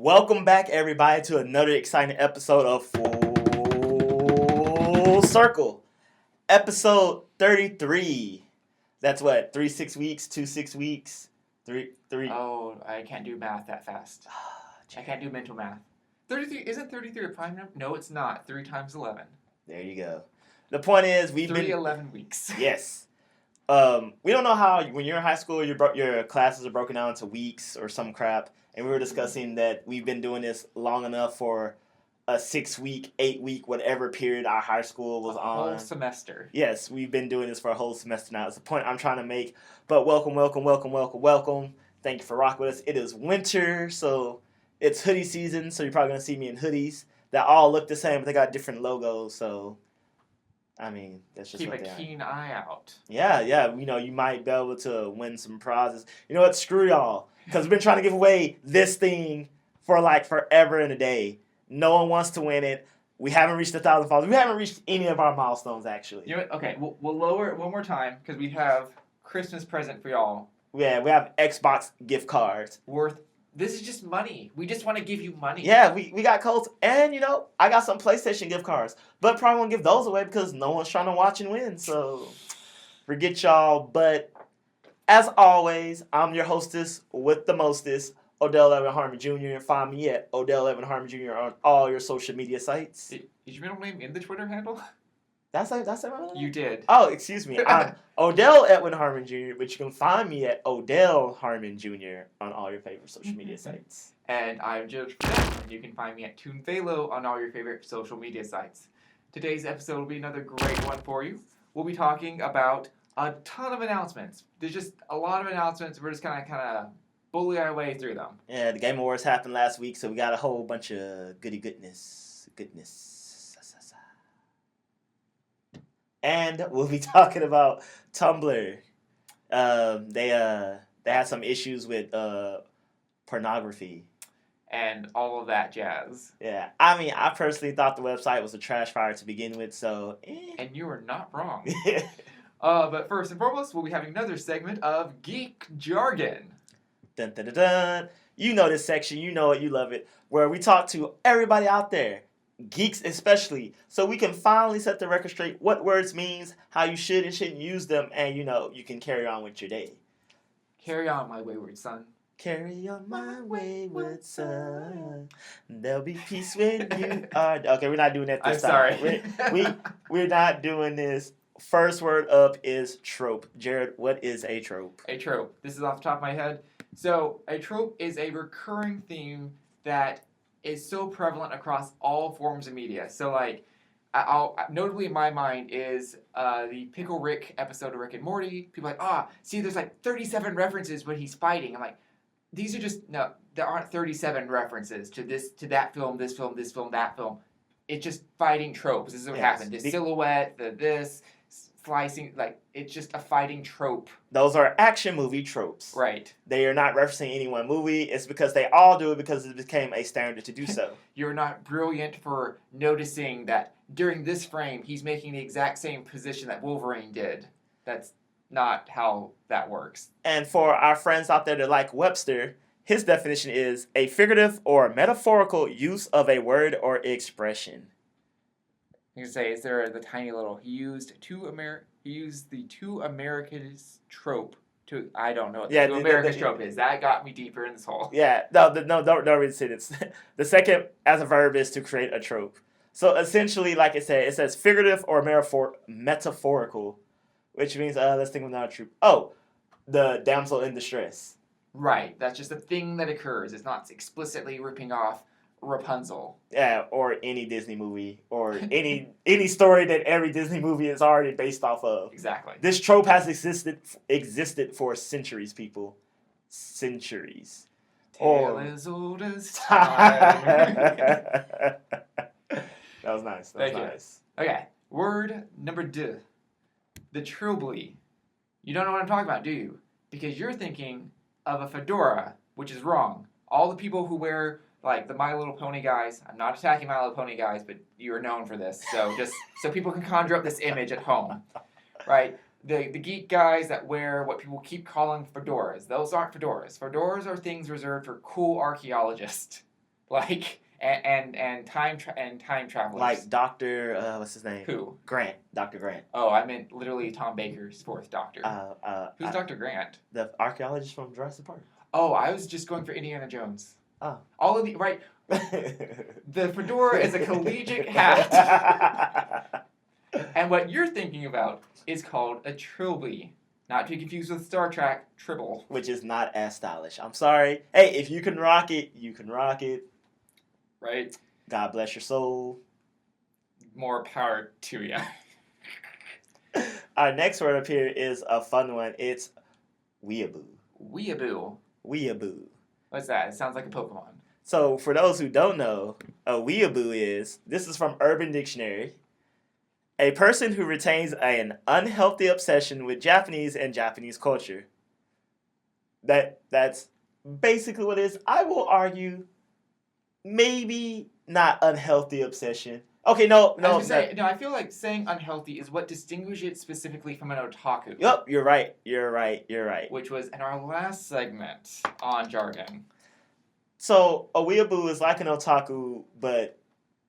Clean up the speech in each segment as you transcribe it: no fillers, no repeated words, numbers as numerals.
Welcome back, everybody, to another exciting episode of Full Circle. Episode 33. That's what, 3 6 weeks, 2 6 weeks, 3. Oh, I can't do math that fast. I can't do mental math. 33, isn't 33 a prime number? No, it's not. 3 times 11. There you go. The point is, we've been 11 weeks. Yes. We don't know how, when you're in high school, your classes are broken down into weeks or some crap. And we were discussing that we've been doing this long enough for a 6-week, 8-week, whatever period our high school was on. A whole semester. Yes, we've been doing this for a whole semester now. It's the point I'm trying to make. But welcome. Thank you for rocking with us. It is winter, so it's hoodie season. So you're probably going to see me in hoodies that all look the same, but they got different logos. So, I mean, that's just Keep what a they are. keen eye out. Yeah. You might be able to win some prizes. You know what? Screw y'all. Because we've been trying to give away this thing for like forever and a day. No one wants to win it. We haven't reached 1,000 followers. We haven't reached any of our milestones, actually. You know what? Okay, we'll lower it one more time because we have Christmas present for y'all. Yeah, we have Xbox gift cards. This is just money. We just want to give you money. Yeah, we got codes. And, I got some PlayStation gift cards. But probably won't give those away because no one's trying to watch and win. So, forget y'all. But, as always, I'm your hostess with the mostest, Odell Evan Harmon Jr. Find me at Odell Evan Harmon Jr. on all your social media sites. Is your middle name in the Twitter handle? That's my middle name? You did. Oh, excuse me. I'm Odell Edwin Harmon Jr., but you can find me at Odell Harmon Jr. on all your favorite social media sites. And I'm Judge Fradette, and you can find me at ToonVelo on all your favorite social media sites. Today's episode will be another great one for you. We'll be talking about a ton of announcements. There's just a lot of announcements. We're just kind of bully our way through them. Yeah, the Game Awards happened last week, so we got a whole bunch of goodness. And we'll be talking about Tumblr. They had some issues with pornography. And all of that jazz. Yeah, I mean, I personally thought the website was a trash fire to begin with, so... And you are not wrong. But first and foremost, we'll be having another segment of Geek Jargon. Dun, dun, dun, dun. You know this section, you know it, you love it, where we talk to everybody out there, geeks especially, so we can finally set the record straight what words means, how you should and shouldn't use them, and you can carry on with your day. Carry on, my wayward son. Carry on, my wayward son. There'll be peace when you are... Okay, we're not doing that this time. I'm sorry. We're not doing this. First word up is trope. Jared, what is a trope? A trope. This is off the top of my head. So, a trope is a recurring theme that is so prevalent across all forms of media. So, notably in my mind is the Pickle Rick episode of Rick and Morty. People are like, see, there's 37 references when he's fighting. I'm like, these are just, no, there aren't 37 references to that film, this film, that film. It's just fighting tropes. This is what happened. The silhouette, this, slicing, it's just a fighting trope. Those are action movie tropes. Right. They are not referencing any one movie. It's because they all do it because it became a standard to do so. You're not brilliant for noticing that during this frame, he's making the exact same position that Wolverine did. That's not how that works. And for our friends out there that like Webster, his definition is a figurative or metaphorical use of a word or expression. You can say, is there the tiny little, he used the two Americans trope to, I don't know what the two Americans trope is. That got me deeper in this hole. Yeah, don't read the sentence. The second as a verb is to create a trope. So essentially, like it says figurative or metaphorical, which means, let's think of another trope. Oh, the damsel in distress. Right, that's just a thing that occurs. It's not explicitly ripping off Rapunzel. Yeah, or any Disney movie, or any story that every Disney movie is already based off of. Exactly. This trope has existed for centuries, people. Centuries. Tale as old as time. That was nice. That was nice. Okay, word number 2. The trilby. You don't know what I'm talking about, do you? Because you're thinking of a fedora, which is wrong. All the people who wear the My Little Pony guys. I'm not attacking My Little Pony guys, but you are known for this. So just so people can conjure up this image at home, right? The geek guys that wear what people keep calling fedoras. Those aren't fedoras. Fedoras are things reserved for cool archaeologists. like and time travelers. Like Doctor, what's his name? Who? Grant, Dr. Grant. Oh, I meant literally Tom Baker's fourth Doctor. Who's Dr. Grant? The archaeologist from Jurassic Park. Oh, I was just going for Indiana Jones. Oh. All of the right. The fedora is a collegiate hat. And what you're thinking about is called a trilby. Not to be confused with Star Trek Tribble. Which is not as stylish. I'm sorry. Hey, if you can rock it, you can rock it. Right? God bless your soul. More power to you. Our next word up here is a fun one. It's Weeaboo. Weeaboo. Weeaboo. What's that? It sounds like a Pokemon. So, for those who don't know, a weeaboo this is from Urban Dictionary, a person who retains an unhealthy obsession with Japanese and Japanese culture. That's basically what it is. I will argue, maybe not unhealthy obsession. Okay, no. I feel like saying unhealthy is what distinguishes it specifically from an otaku. Yep, you're right. Which was in our last segment on jargon. So, a weeaboo is like an otaku, but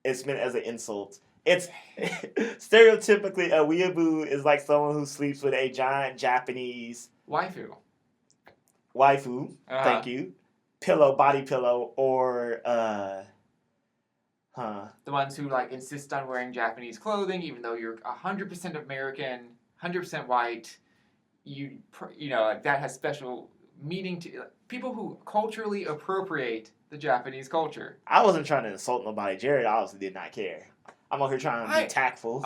it's meant as an insult. It's stereotypically a weeaboo is like someone who sleeps with a giant Japanese waifu. Thank you. Body pillow, or the ones who like insist on wearing Japanese clothing, even though you're 100% American, 100% white. You know, like that has special meaning to people who culturally appropriate the Japanese culture. I wasn't trying to insult nobody. Jared obviously did not care. I'm over here trying to be tactful.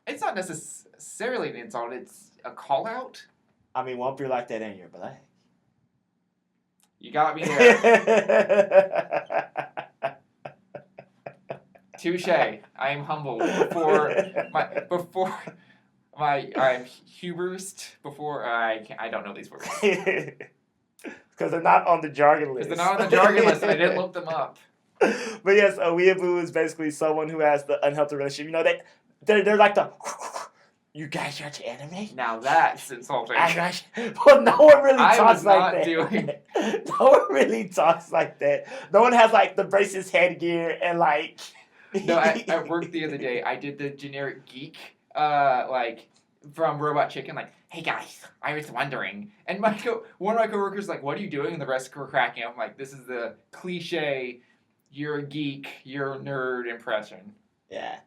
It's not necessarily an insult. It's a call out. I mean, won't be like that and you're black. You got me there. Touche. I am humbled I'm huberst before I don't know these words. Because they're not on the jargon list. Because they're not on the jargon list and I didn't look them up. But yes, a weeaboo is basically someone who has the unhealthy relationship. You know, they're like the you guys watch anime? Now that's insulting. Well, no one really talks like that. No one really talks like that. No one has like the braces headgear and like. No, at work the other day, I did the generic geek, like from Robot Chicken, like, hey guys, I was wondering, and one of my coworkers like, what are you doing? And the rest were cracking up. I'm like, this is the cliche, you're a geek, you're a nerd impression. Yeah,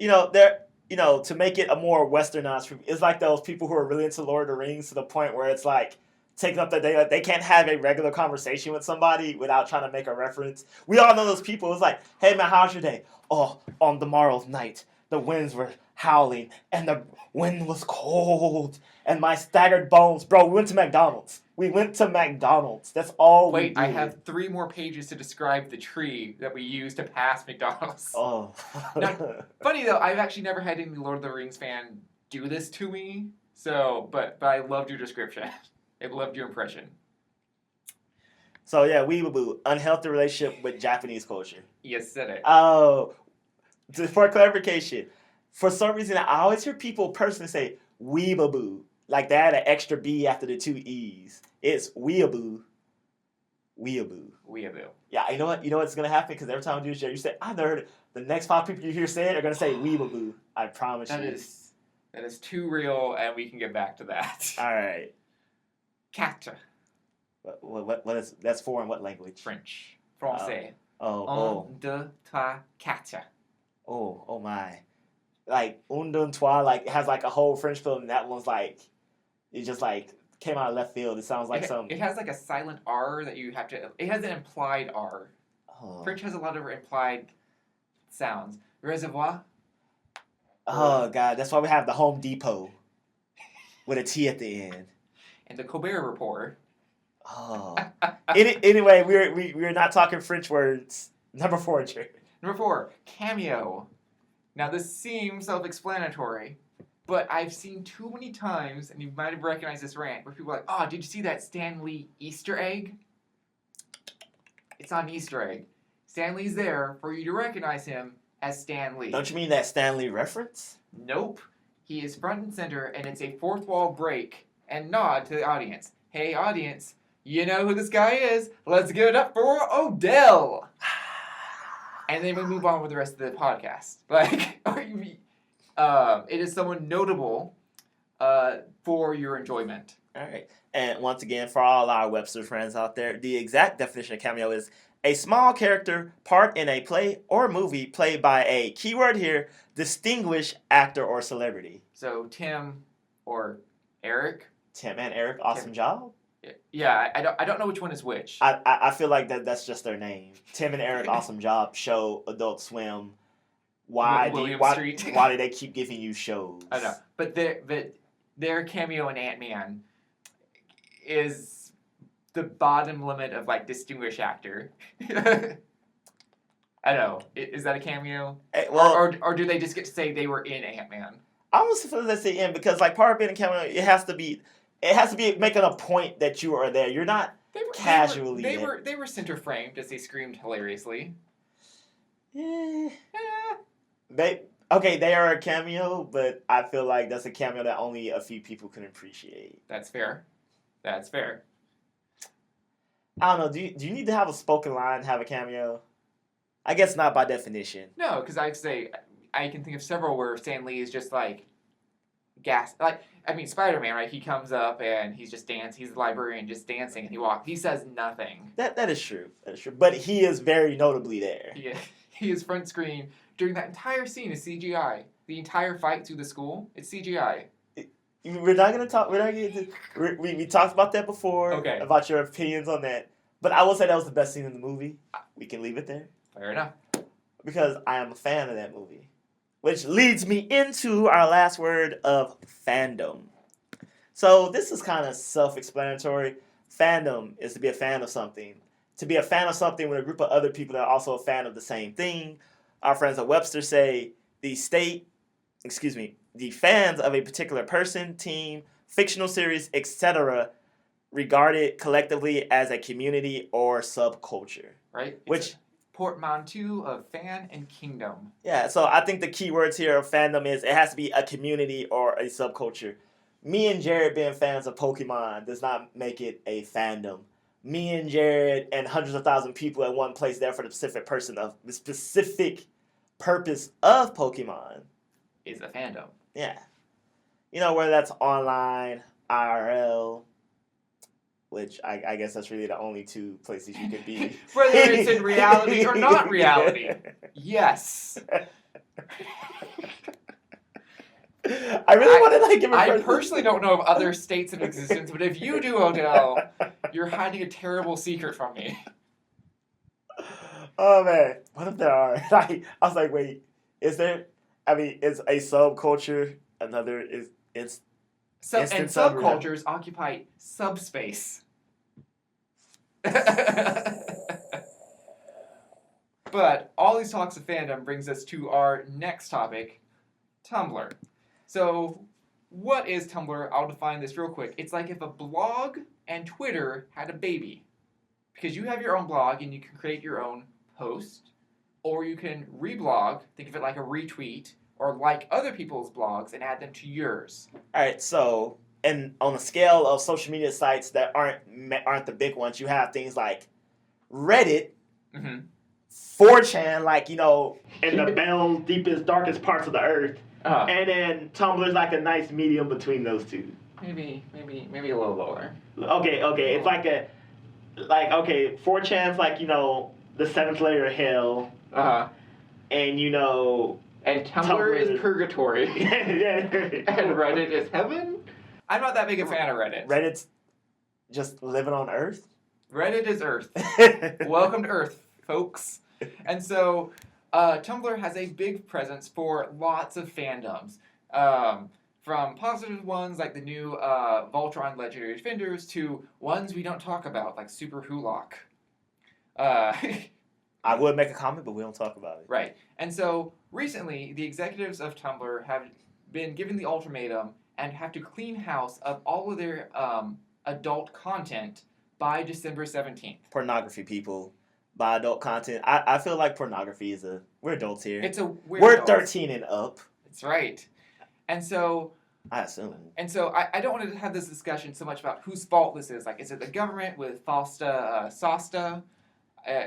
to make it a more westernized, it's like those people who are really into Lord of the Rings to the point where it's like taking up the day, like they can't have a regular conversation with somebody without trying to make a reference. We all know those people. It's like, hey man, how's your day? Oh, on the morrow's night, the winds were howling and the wind was cold and my staggered bones. Bro, we went to McDonald's. That's all we did. I have 3 more pages to describe the tree that we used to pass McDonald's. Oh. Now, funny though, I've actually never had any Lord of the Rings fan do this to me. So, but I loved your description. I loved your impression. So yeah, Weeaboo, unhealthy relationship with Japanese culture. You said it. Oh, for clarification, for some reason I always hear people personally say Weeaboo, like they had an extra B after the 2 E's. It's Weeaboo. Yeah, you know what's gonna happen? Because every time I do this, you say I've never heard it. The next 5 people you hear say it are gonna say Weeaboo. I promise you. That is too real, and we can get back to that. All right. Cat. What is that's for in what language? French. Français. Un, deux, trois, quatre. Oh my. Like un, deux, trois, like it has like a whole French film, and that one's like it just like came out of left field. It sounds like It has like a silent R that you have to. It has an implied R. Oh. French has a lot of implied sounds. Reservoir. Oh god, that's why we have the Home Depot with a T at the end. And the Colbert Report. Oh. Anyway, we're not talking French words. Number 4, Jared. Number 4, Cameo. Now this seems self-explanatory, but I've seen too many times, and you might have recognized this rant, where people are like, oh, did you see that Stan Lee Easter egg? It's not an Easter egg. Stan Lee's there for you to recognize him as Stan Lee. Don't you mean that Stan Lee reference? Nope. He is front and center, and it's a fourth wall break and nod to the audience. Hey, audience, You know who this guy is. Let's give it up for Odell. And then we move on with the rest of the podcast. Like, it is someone notable for your enjoyment. All right. And once again, for all our Webster friends out there, the exact definition of cameo is a small character part in a play or movie played by a, keyword here, distinguished actor or celebrity. So Tim or Eric. Tim and Eric, awesome job. Yeah, I don't know which one is which. I feel like that's just their name. Tim and Eric, awesome job. Show, Adult Swim. Why do they keep giving you shows? I know, but their cameo in Ant-Man is the bottom limit of like distinguished actor. I know. Is that a cameo? Well, or do they just get to say they were in Ant-Man? I almost feel they say in because like part of being a cameo, it has to be making a point that you are there. You're not casually. They were center framed as they screamed hilariously. Yeah. They are a cameo, but I feel like that's a cameo that only a few people can appreciate. That's fair. That's fair. I don't know. Do you need to have a spoken line to have a cameo? I guess not by definition. No, because I'd say I can think of several where Stan Lee is just like gas. Like Spider-Man, right? He comes up and he's just dancing. He's the librarian, just dancing, and he says nothing. That is true. That is true. But he is very notably there. Yeah, he is front screen during that entire scene. Is CGI. The entire fight through the school, it's CGI. We're not gonna talk. We're not gonna. We talked about that before. Okay. About your opinions on that, but I will say that was the best scene in the movie. We can leave it there. Fair enough. Because I am a fan of that movie, which leads me into our last word of fandom. So this is kind of self-explanatory. Fandom is to be a fan of something. To be a fan of something with a group of other people that are also a fan of the same thing. Our friends at Webster say the fans of a particular person, team, fictional series, etc., regarded collectively as a community or subculture. Right? Which portmanteau of fan and kingdom. Yeah, so I think the key words here of fandom is it has to be a community or a subculture. Me and Jared being fans of Pokemon does not make it a fandom. Me and Jared and hundreds of thousands of people at one place there for the specific purpose of Pokemon is a fandom. Yeah. You know, whether that's online, IRL, which I guess that's really the only two places you could be. Whether it's in reality or not reality. Yes. I really want to give I personally don't know of other states in existence, but if you do, Odell, you're hiding a terrible secret from me. Oh man, what if there are? I was like, wait, is there? I mean, is a subculture another is it's. And subcultures occupy subspace. But all these talks of fandom brings us to our next topic, Tumblr. So, what is Tumblr? I'll define this real quick. It's like if a blog and Twitter had a baby. Because you have your own blog and you can create your own post, or you can reblog, think of it like a retweet, or like other people's blogs and add them to yours. All right, so and on the scale of social media sites that aren't the big ones, you have things like Reddit, 4chan, like in the Bell's deepest, darkest parts of the earth, and then Tumblr's like a nice medium between those two. Maybe a little lower. Okay, it's like 4chan's like the seventh layer of hell. And And Tumblr is purgatory. And Reddit is heaven? I'm not that big a fan of Reddit. Reddit's just living on Earth? Reddit is Earth. Welcome to Earth, folks. And so, Tumblr has a big presence for lots of fandoms. From positive ones like the new Voltron Legendary Defenders to ones we don't talk about, like Super Hulock. I would make a comment, but we don't talk about it. Right. And so, recently, the executives of Tumblr have been given the ultimatum and have to clean house of all of their adult content by December 17th. Pornography, people. By adult content. I feel like pornography is we're adults here. We're adults. 13 and up. That's right. And so, I assume. And so I don't want to have this discussion so much about whose fault this is. Like, is it the government with SOSTA?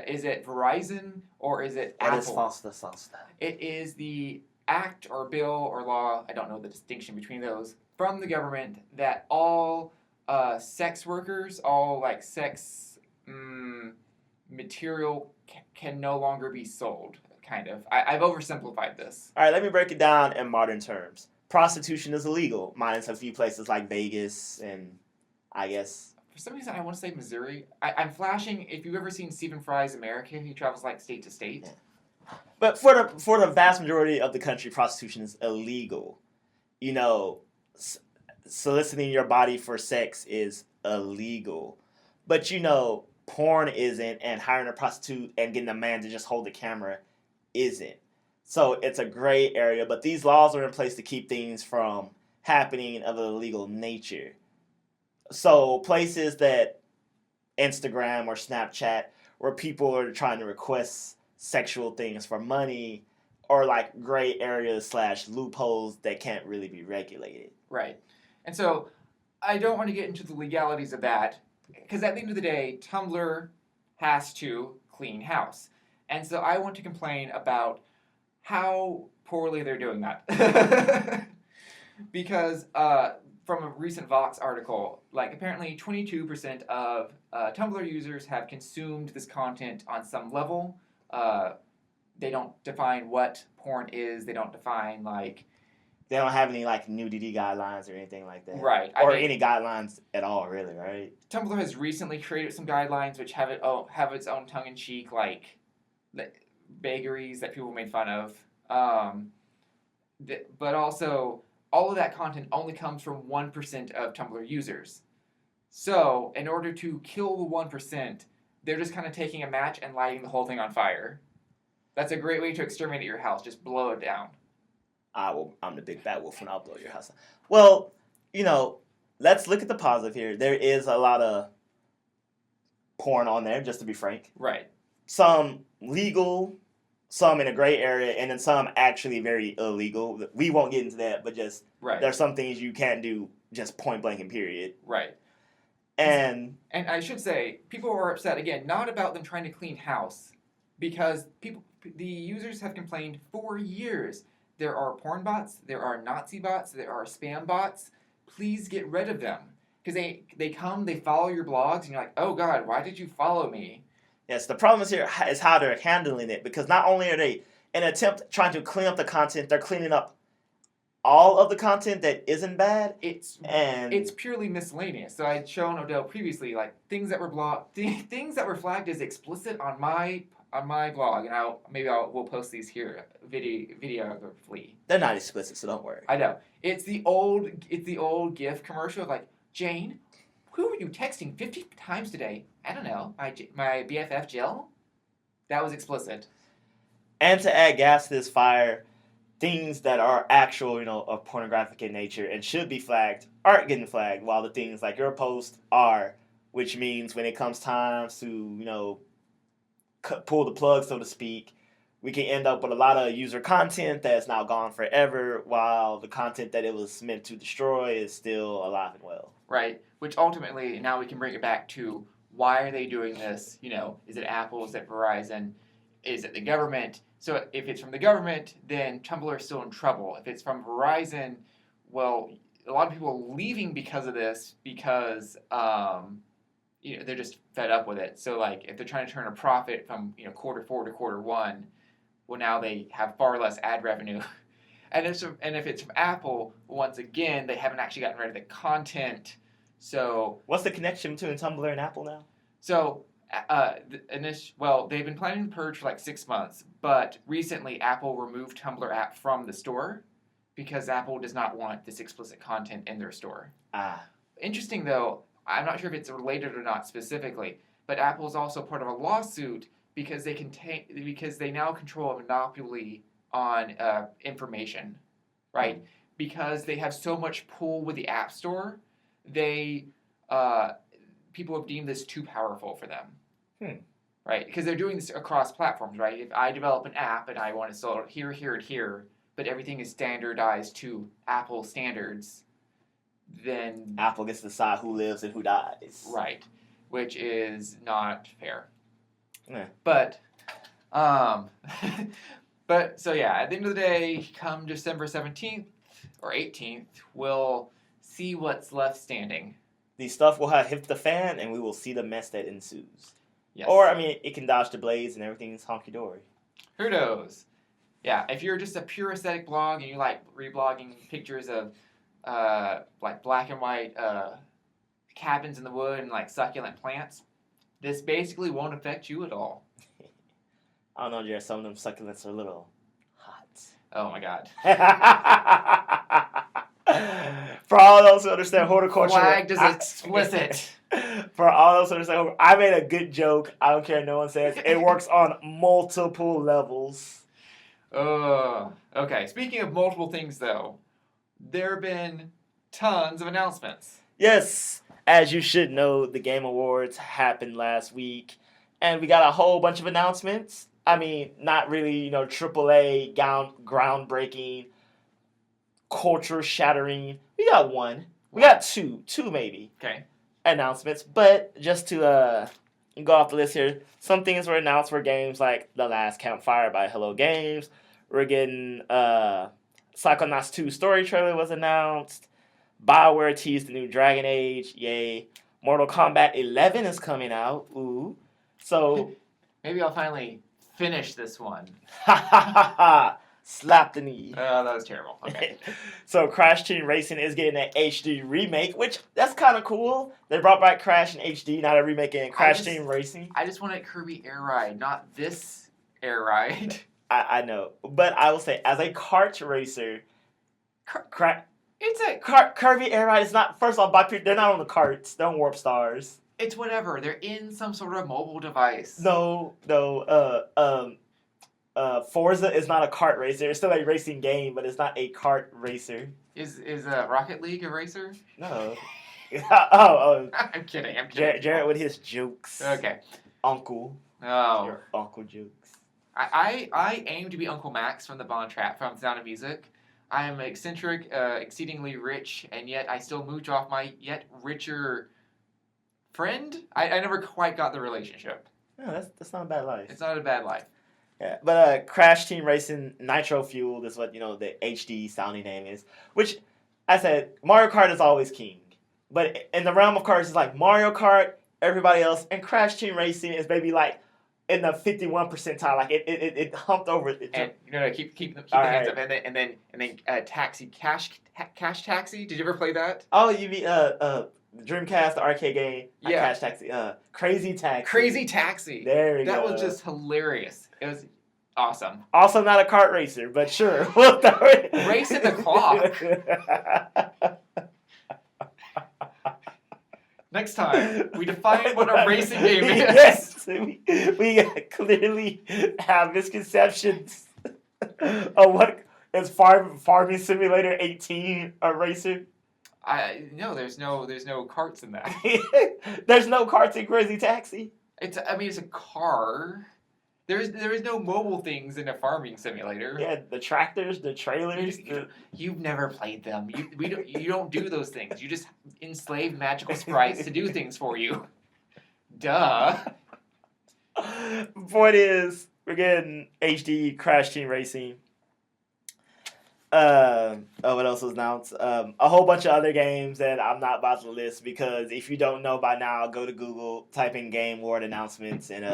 Is it Verizon or is it What Apple? is FOSTA? It is the act or bill or law, I don't know the distinction between those, from the government that all sex workers, all like sex material can no longer be sold, kind of. I've oversimplified this. All right, let me break it down in modern terms. Prostitution is illegal, minus a few places like Vegas and I guess... For some reason, I want to say Missouri. I'm flashing. If you've ever seen Stephen Fry's America, he travels like state to state. Yeah. But for the vast majority of the country, prostitution is illegal. You know, soliciting your body for sex is illegal. But you know, porn isn't, and hiring a prostitute and getting a man to just hold the camera isn't. So it's a gray area. But these laws are in place to keep things from happening of an illegal nature. So places that Instagram or Snapchat where people are trying to request sexual things for money are like gray areas / loopholes that can't really be regulated. Right. And so I don't want to get into the legalities of that because at the end of the day, Tumblr has to clean house. And so I want to complain about how poorly they're doing that. Because from a recent Vox article, like apparently 22% of Tumblr users have consumed this content on some level. They don't define what porn is. They don't define like... They don't have any like nudity guidelines or anything like that. Right. Or any guidelines at all, really, right? Tumblr has recently created some guidelines which have its own tongue-in-cheek like vagaries that people made fun of. But also... all of that content only comes from 1% of Tumblr users. So, in order to kill the 1%, they're just kind of taking a match and lighting the whole thing on fire. That's a great way to exterminate your house. Just blow it down. I'm the big bad wolf and I'll blow your house down. Well, you know, let's look at the positive here. There is a lot of porn on there, just to be frank. Right. Some legal... some in a gray area, and then some actually very illegal. We won't get into that, but just there's some things you can't do just point blank and period. Right. And I should say, people are upset, again, not about them trying to clean house, because the users have complained for years. There are porn bots, there are Nazi bots, there are spam bots. Please get rid of them. Because they come, they follow your blogs, and you're like, oh God, why did you follow me? Yes, the problem is here is how they're handling it, because not only are they, in an attempt trying to clean up the content, they're cleaning up all of the content that isn't bad. It's and purely miscellaneous. So I'd shown Odell previously, like things that were things that were flagged as explicit on my blog, and we'll post these here videographically. They're not explicit, so don't worry. I know it's the old GIF commercial of like, Jane, who were you texting 50 times today? I don't know. My BFF Jill? That was explicit. And to add gas to this fire, things that are actual, of pornographic in nature and should be flagged aren't getting flagged, while the things like your post are, which means when it comes time to, pull the plug, so to speak, we can end up with a lot of user content that's now gone forever, while the content that it was meant to destroy is still alive and well. Right, which ultimately, now we can bring it back to, why are they doing this? Is it Apple? Is it Verizon? Is it the government? So if it's from the government, then Tumblr is still in trouble. If it's from Verizon, well, a lot of people are leaving because of this because they're just fed up with it. So like if they're trying to turn a profit from quarter 4 to quarter 1, well now they have far less ad revenue. And if it's from Apple, once again, they haven't actually gotten rid of the content. So what's the connection between Tumblr and Apple now? So, they've been planning the purge for like 6 months, but recently Apple removed Tumblr app from the store because Apple does not want this explicit content in their store. Interesting though, I'm not sure if it's related or not specifically, but Apple is also part of a lawsuit because they now control a monopoly on information, right? Because they have so much pull with the App Store, people have deemed this too powerful for them, right? Because they're doing this across platforms, right? If I develop an app and I want to sell it here, here, and here, but everything is standardized to Apple standards, then Apple gets to decide who lives and who dies. right, which is not fair. Yeah. But but so yeah, at the end of the day, come December 17th or 18th, we'll see what's left standing. The stuff will have hit the fan, and we will see the mess that ensues. Yes. Or, I mean, it can dodge the blades, and everything's honky-dory. Who knows? Yeah, if you're just a pure aesthetic blog and you like reblogging pictures of like black and white cabins in the wood and like succulent plants, this basically won't affect you at all. I don't know, Jared. Some of them succulents are a little hot. Oh my god. For all those who understand horticulture, Flagged as explicit. For all those who understand, I made a good joke. I don't care. No one says it works on multiple levels. Okay. Speaking of multiple things, though, there have been tons of announcements. Yes, as you should know, the Game Awards happened last week, and we got a whole bunch of announcements. I mean, not really, AAA, groundbreaking, culture-shattering. We got one. We got two maybe. Okay. Announcements, but just to go off the list here, some things were announced for games like The Last Campfire by Hello Games. We're getting Psychonauts 2 story trailer was announced. BioWare teased the new Dragon Age. Yay. Mortal Kombat 11 is coming out. Ooh. So maybe I'll finally finish this one. Ha ha ha ha. Slap the knee. That was terrible. Okay. So Crash Team Racing is getting an HD remake, which that's kind of cool. They brought back Crash in HD, not a remake in Crash Team Racing. I just wanted Kirby Air Ride, not this Air Ride. I know, but I will say, as a kart racer, it's a Kirby Air Ride is not. First off, they're not on the karts. They're on Warp Stars. It's whatever. They're in some sort of mobile device. No. Forza is not a kart racer. It's still a racing game, but it's not a kart racer. Is Rocket League a racer? No. oh. I'm kidding. Jared with his jokes. Okay. Uncle. Oh. Your uncle jokes. I aim to be Uncle Max from the Bond Trap from Sound of Music. I am eccentric, exceedingly rich, and yet I still mooch off my yet richer friend. I never quite got the relationship. No, that's not a bad life. It's not a bad life. Yeah, but Crash Team Racing Nitro Fueled is what the HD sounding name is. Which I said Mario Kart is always king, but in the realm of karts, it's like Mario Kart, everybody else, and Crash Team Racing is maybe like in the 51 percentile. Like it humped over. And keep the hands up, and then Taxi Cash Taxi. Did you ever play that? Oh, you mean Dreamcast, the arcade game? Yeah. Cash Taxi. Crazy Taxi. Crazy Taxi. There we go. That was just hilarious. It was awesome. Also not a kart racer, but sure. Racing the clock. Next time, we define what a racing game is. Yes, we clearly have misconceptions of what is Farming Simulator 18 a racer. No, there's no carts in that. There's no carts in Crazy Taxi. It's a car. There is no mobile things in a farming simulator. Yeah, the tractors, the trailers. You've never played them. You don't do those things. You just enslave magical sprites to do things for you. Duh. Point is, we're getting HD Crash Team Racing. What else was announced? A whole bunch of other games that I'm not about to list because if you don't know by now, go to Google, type in Game Award announcements, and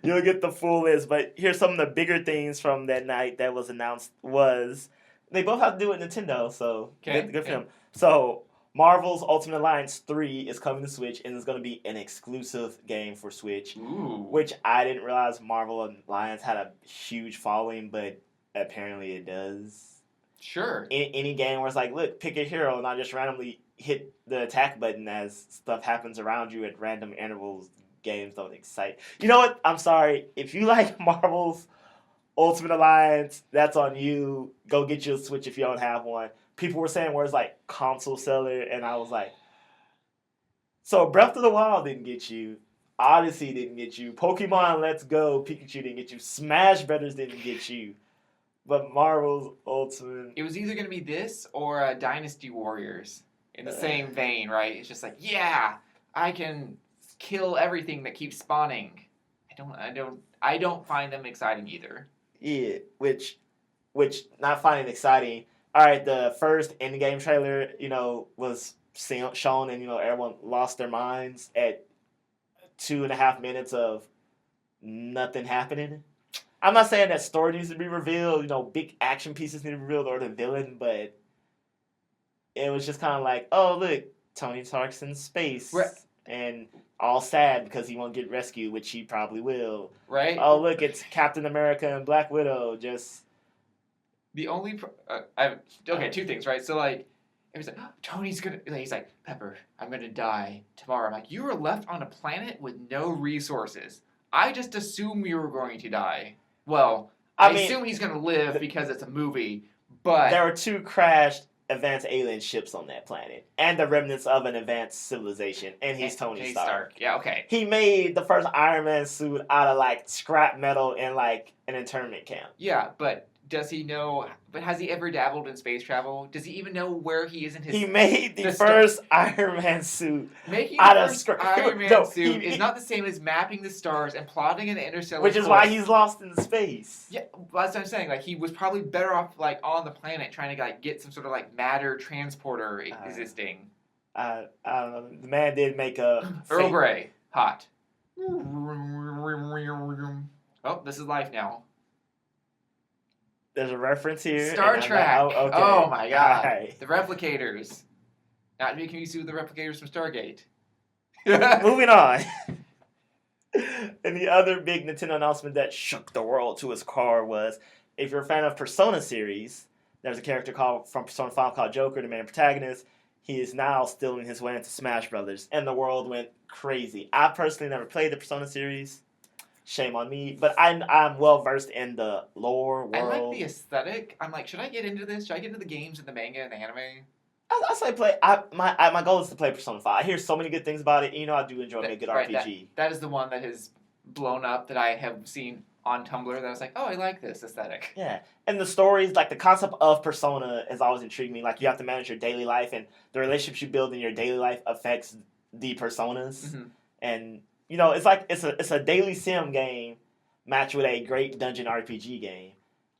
you'll get the full list. But here's some of the bigger things from that night that was announced. They both have to do with Nintendo, so good for them. So Marvel's Ultimate Alliance 3 is coming to Switch, and it's going to be an exclusive game for Switch. Ooh. Which I didn't realize Marvel Alliance had a huge following, but apparently it does. Sure. Any game where it's like, look, pick a hero, and I just randomly hit the attack button as stuff happens around you at random intervals. Games don't excite. You know what? I'm sorry. If you like Marvel's Ultimate Alliance, that's on you. Go get you a Switch if you don't have one. People were saying where it's like console seller, and I was like, so Breath of the Wild didn't get you. Odyssey didn't get you. Pokemon Let's Go Pikachu didn't get you. Smash Brothers didn't get you. But Marvel's Ultimate. It was either going to be this or Dynasty Warriors in the same vein, right? It's just like, yeah, I can kill everything that keeps spawning. I don't find them exciting either. Yeah, which not finding exciting. All right, the first in-game trailer, was shown, and everyone lost their minds at 2.5 minutes of nothing happening. I'm not saying that story needs to be revealed, big action pieces need to be revealed or the villain, but it was just kind of like, oh, look, Tony Stark's in space. Right. And all sad because he won't get rescued, which he probably will. Right. Oh, look, it's Captain America and Black Widow. Just the only two things, right? So like, it was like, oh, Tony's gonna. He's like, Pepper, I'm gonna die tomorrow. I'm like, you were left on a planet with no resources. I just assume you were going to die. Well, I assume he's gonna live because it's a movie. But there were 2 crashed advanced alien ships on that planet, and the remnants of an advanced civilization, and he's Tony Stark. Yeah, okay. He made the first Iron Man suit out of like scrap metal in like an internment camp. Yeah, but does he know? But has he ever dabbled in space travel? Does he even know where he is in his? He made the first Iron Man suit. Making the first Iron Man suit is not the same as mapping the stars and plotting an interstellar. Which is why he's lost in space. Yeah, that's what I'm saying. Like he was probably better off like on the planet trying to like get some sort of like matter transporter existing. I don't know. The man did make a Earl Grey hot. Oh, this is life now. There's a reference here. Star Trek. Okay. Oh my god. Right. The replicators. Not to be confused with the replicators from Stargate. Moving on. And the other big Nintendo announcement that shook the world to its core was, if you're a fan of Persona series, there's a character from Persona 5 called Joker, the main protagonist. He is now stealing his way into Smash Brothers, and the world went crazy. I personally never played the Persona series. Shame on me, but I'm well versed in the lore world. I like the aesthetic. I'm like, should I get into this? Should I get into the games and the manga and the anime? I say play. My goal is to play Persona 5. I hear so many good things about it. And, I do enjoy a good RPG. That is the one that has blown up that I have seen on Tumblr. That I was like, oh, I like this aesthetic. Yeah, and the stories, like the concept of Persona, has always intrigued me. Like you have to manage your daily life, and the relationships you build in your daily life affects the personas, and. It's like it's a daily sim game matched with a great dungeon RPG game.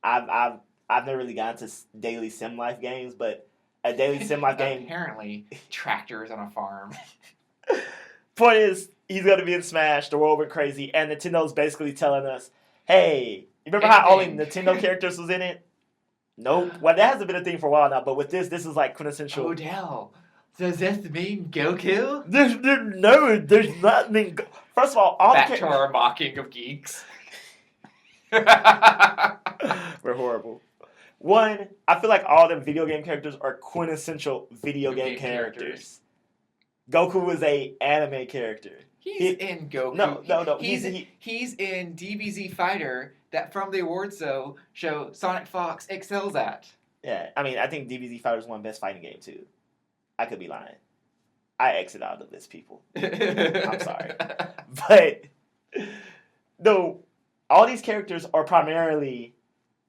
I've never really gotten to daily sim life games, but a daily sim life game. Apparently, tractors on a farm. Point is, he's gonna be in Smash. The world went crazy, and Nintendo's basically telling us, "Hey, you remember how only Nintendo characters was in it? Nope. Well, that hasn't been a thing for a while now, but with this is like quintessential." Odell. Does this mean Goku? There's nothing. First of all back to our mocking of geeks. We're horrible. One, I feel like all the video game characters are quintessential video game characters. Goku is a anime character. He's in Goku. No. He's in DBZ Fighter that from the awards show Sonic Fox excels at. Yeah, I mean, I think DBZ Fighter is one best fighting game too. I could be lying. I exit out of this, people. I'm sorry. But, no, all these characters are primarily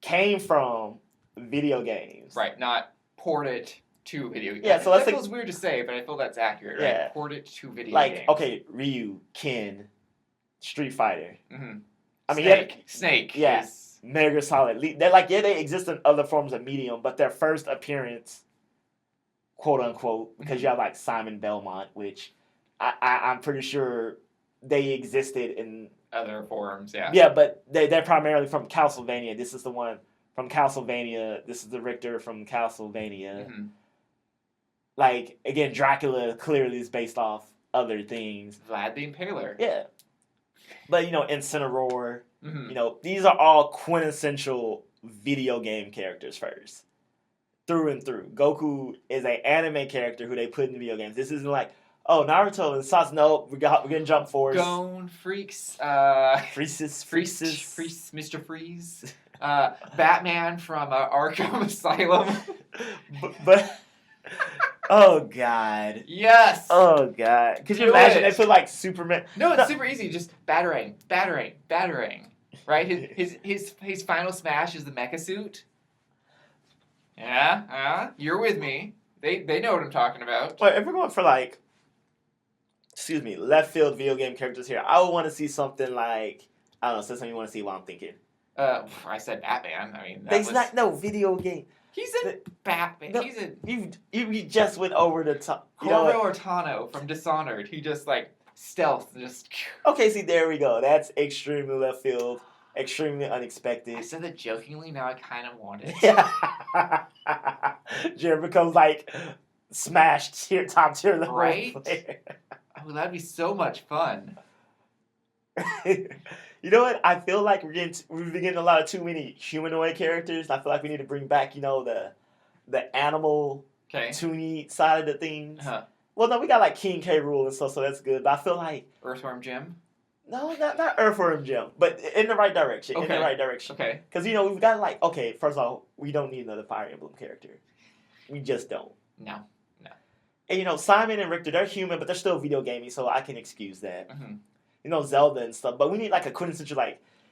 came from video games. Right, not ported to video games. Yeah, so that feels weird to say, but I feel that's accurate, right? Yeah. Ported to video games. Like, okay, Ryu, Ken, Street Fighter. Mm-hmm. I mean, Snake. Yeah. Mega Solid. They're like, they exist in other forms of medium, but their first appearance, quote unquote, because you have like Simon Belmont, which I'm pretty sure they existed in other forms, yeah. Yeah, but they're primarily from Castlevania. This is the one from Castlevania. This is the Richter from Castlevania. Mm-hmm. Like, again, Dracula clearly is based off other things. Vlad the Impaler. Yeah. But, Incineroar, these are all quintessential video game characters first. Through and through. Goku is an anime character who they put in video games. This isn't like, oh, Naruto and Sasuke. No, we're getting Jump Force. Gon Freaks. Freeze, Mr. Freeze. Batman from Arkham Asylum. but oh god. Yes. Oh god. Could you imagine they put like Superman? No, it's super easy. Just battering. right? His final smash is the mecha suit. Yeah, you're with me. They know what I'm talking about. But if we're going for like, excuse me, left field video game characters here, I would want to see something like, I don't know, say something you want to see while I'm thinking. I said Batman. I mean, He's not no video game. He's a Batman. No, He's a you just went over the top. Corvo Ortano from Dishonored. He just like stealth and just. Okay, see, there we go. That's extremely left field, extremely unexpected. I said that jokingly. Now I kind of want it. Yeah. Jared becomes like smashed top tier level Right? player. Oh, that'd be so much fun. You know what? I feel like we've been getting a lot of too many humanoid characters. I feel like we need to bring back, the animal toony side of the things. Uh-huh. Well, no, we got like King K. Rool and stuff, so that's good. But I feel like Earthworm Jim. no, not Earthworm Jim, but in the right direction. Okay. In the right direction. Okay. Because we've got like first of all, we don't need another Fire Emblem character. We just don't. No. And Simon and Richter, they're human, but they're still video gaming, so I can excuse that. Mm-hmm. Zelda and stuff. But we need like a quintessential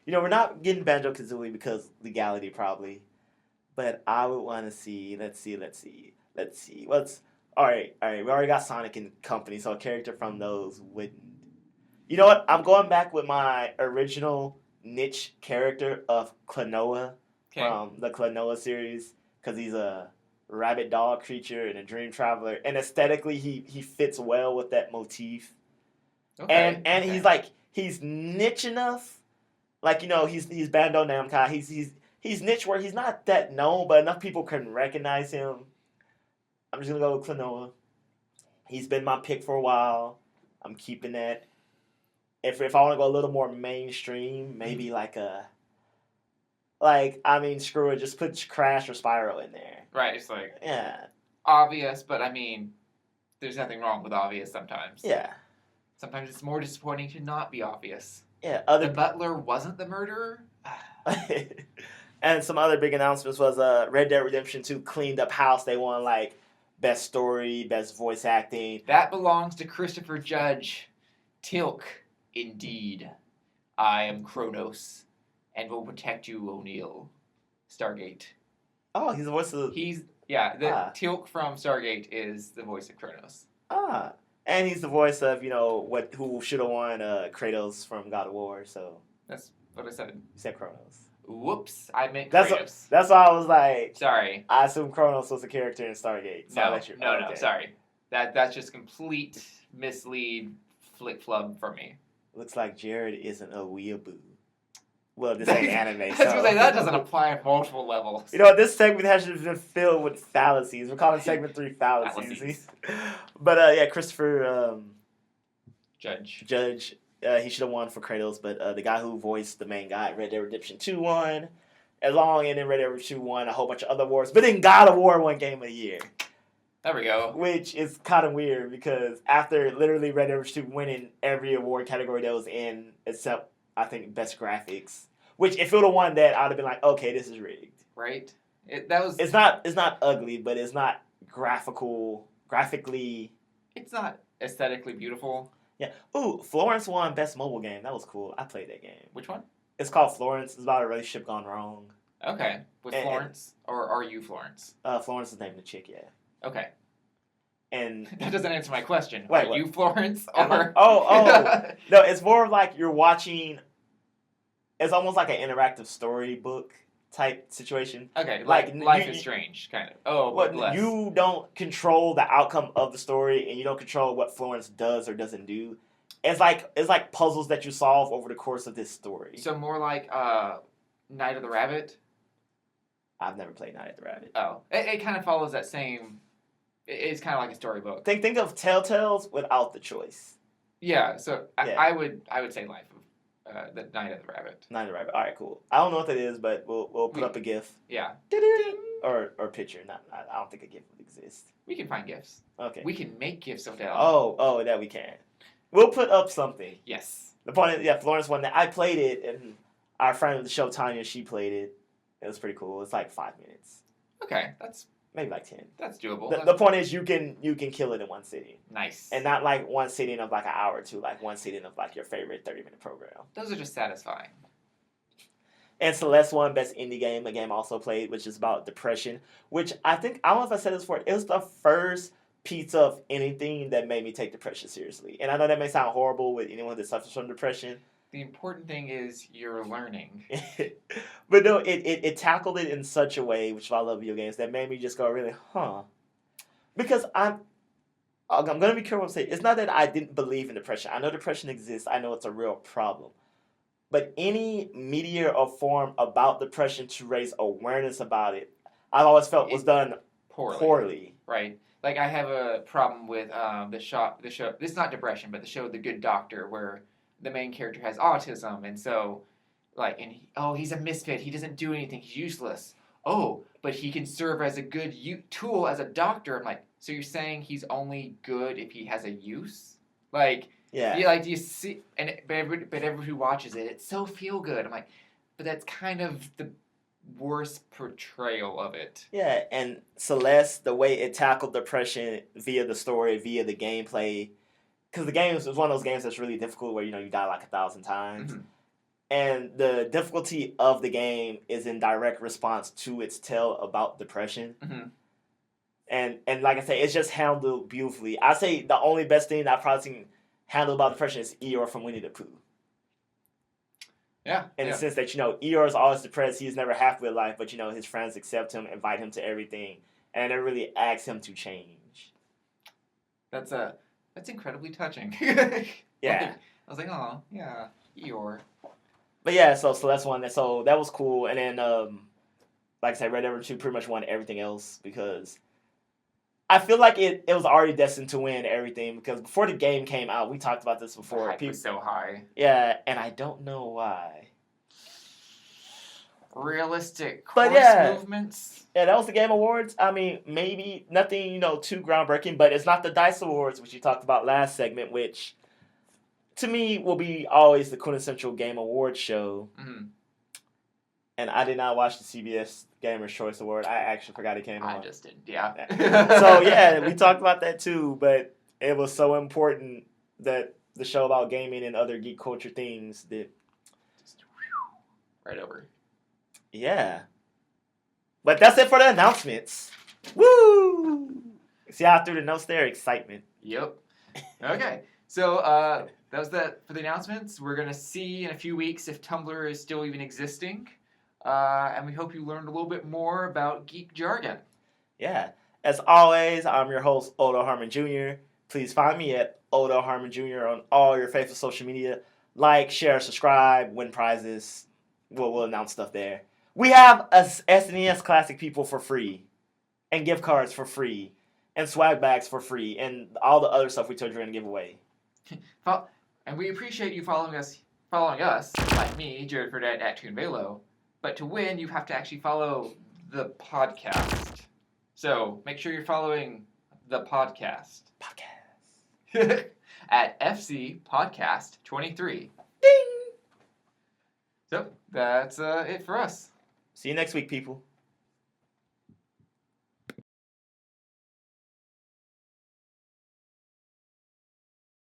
we're not getting Banjo-Kazooie because legality probably. But I would want to see. Let's see. What's all right. We already got Sonic and Company, so a character from those wouldn't. You know what? I'm going back with my original niche character of Klonoa from the Klonoa series because he's a rabbit dog creature and a dream traveler, and aesthetically he fits well with that motif. Okay. And he's niche enough, he's Bando Namkai. He's niche where he's not that known, but enough people can recognize him. I'm just gonna go with Klonoa. He's been my pick for a while. I'm keeping that. If I want to go a little more mainstream, maybe screw it, just put Crash or Spyro in there. Right, it's like Yeah. obvious, but I mean, there's nothing wrong with obvious sometimes. Yeah. Sometimes it's more disappointing to not be obvious. Yeah. The butler wasn't the murderer. And some other big announcements was Red Dead Redemption 2 cleaned up house. They won best story, best voice acting. That belongs to Christopher Judge. Tilk, indeed. I am Kronos, and will protect you, O'Neill. Stargate. Oh, he's the voice of Tilk from Stargate is the voice of Kronos. And he's the voice of, who should have won Kratos from God of War, so. That's what I said. You said Kronos. Whoops, I meant Kratos. That's why I was like. Sorry. I assumed Kronos was a character in Stargate. So No, sorry. That's just complete mislead flick-flub for me. Looks like Jared isn't a weeaboo. Well, this ain't anime, so. That doesn't apply at multiple levels. This segment has been filled with fallacies. We're calling segment 3 fallacies. But, Christopher Judge. He should have won for Kratos, but the guy who voiced the main guy, Red Dead Redemption 2 won. And then Red Dead Redemption 2 won a whole bunch of other awards. But then God of War won Game of the Year. There we go. Which is kind of weird because after literally Red Dead Redemption 2 winning every award category that was in, except, I think, Best Graphics. Which, if it would have won that, I would have been like, okay, this is rigged. Right. It's not ugly, but it's not graphically... It's not aesthetically beautiful. Yeah. Ooh, Florence won Best Mobile Game. That was cool. I played that game. Which one? It's called Florence. It's about a relationship gone wrong. Okay. With Florence? Or are you Florence? Florence is the name of the chick, yeah. Okay. And that doesn't answer my question. Wait, are you Florence? Or... No, it's more of like you're watching... It's almost like an interactive storybook type situation. Okay, like Life is Strange, kind of. Oh, but less. You don't control the outcome of the story, and you don't control what Florence does or doesn't do. It's like puzzles that you solve over the course of this story. So more like Night of the Rabbit? I've never played Night of the Rabbit. Oh. It kind of follows that same... It's kind of like a storybook. Think of Telltales without the choice. Yeah, so I would say Life of... the Night of the Rabbit. Night of the Rabbit. All right, cool. I don't know what that is, but we'll put up a GIF. Yeah. Or picture. I don't think a GIF would exist. We can find GIFs. Okay. We can make GIFs of that. Oh, that we can. We'll put up something. Yes. The point is, Florence won that. I played it, and our friend of the show, Tanya, she played it. It was pretty cool. It's like 5 minutes. Okay, that's... Maybe like 10. That's doable. The point is you can kill it in one sitting. Nice. And not like one sitting of like an hour or two, like one sitting of like your favorite 30-minute program. Those are just satisfying. And Celeste won Best Indie Game, a game I also played, which is about depression. Which I think, I don't know if I said this before, it was the first piece of anything that made me take depression seriously. And I know that may sound horrible with anyone that suffers from depression. The important thing is you're learning. But no, it tackled it in such a way, which is why I love video games, that made me just go really, Because I'm going to be careful what I'm saying. It's not that I didn't believe in depression. I know depression exists. I know it's a real problem. But any media or form about depression to raise awareness about it, I've always felt was done poorly. Right. Like, I have a problem with the show. This is not depression, but the show The Good Doctor, where the main character has autism, and so, like, he's a misfit. He doesn't do anything. He's useless. Oh, but he can serve as a good tool as a doctor. I'm like, so you're saying he's only good if he has a use? Like, yeah. Do you see? But everyone who watches it, it's so feel good. I'm like, but that's kind of the worst portrayal of it. Yeah, and Celeste, the way it tackled depression via the story, via the gameplay, because the game was one of those games that's really difficult where, you die like 1,000 times. Mm-hmm. And the difficulty of the game is in direct response to its tale about depression. Mm-hmm. And like I say, it's just handled beautifully. I say the only best thing that I've probably seen handled about depression is Eeyore from Winnie the Pooh. Yeah. In the sense that, Eeyore is always depressed. He's never happy with life, but, his friends accept him, invite him to everything, and it really asks him to change. That's incredibly touching. Yeah. I was like, oh, yeah, Eeyore. But yeah, so Celeste won that. So that was cool. And then, like I said, Red Dead Redemption 2 pretty much won everything else because I feel like it was already destined to win everything because before the game came out, we talked about this before. The hype was so high. Yeah, and I don't know why. Realistic but course movements. Yeah, that was the Game Awards. I mean, maybe nothing, too groundbreaking, but it's not the DICE Awards, which you talked about last segment, which to me will be always the quintessential Game Awards show. Mm-hmm. And I did not watch the CBS Gamers Choice Award. I actually forgot it came on. I just didn't, yeah. So, yeah, we talked about that too, but it was so important that the show about gaming and other geek culture things that... Just right over. Yeah. But that's it for the announcements. Woo! See how I threw the notes there? Excitement. Yep. Okay. So, that was that for the announcements. We're going to see in a few weeks if Tumblr is still even existing. And we hope you learned a little bit more about Geek Jargon. Yeah. As always, I'm your host, Odo Harmon Jr. Please find me at Odo Harmon Jr. on all your faithful social media. Like, share, subscribe, win prizes. We'll announce stuff there. We have a SNES Classic people for free. And gift cards for free. And swag bags for free. And all the other stuff we told you we're going to give away. And we appreciate you following us, like me, Jared Fradette at ToonVelo. But to win, you have to actually follow the podcast. So make sure you're following the podcast. At FC Podcast 23. Ding! So that's it for us. See you next week, people.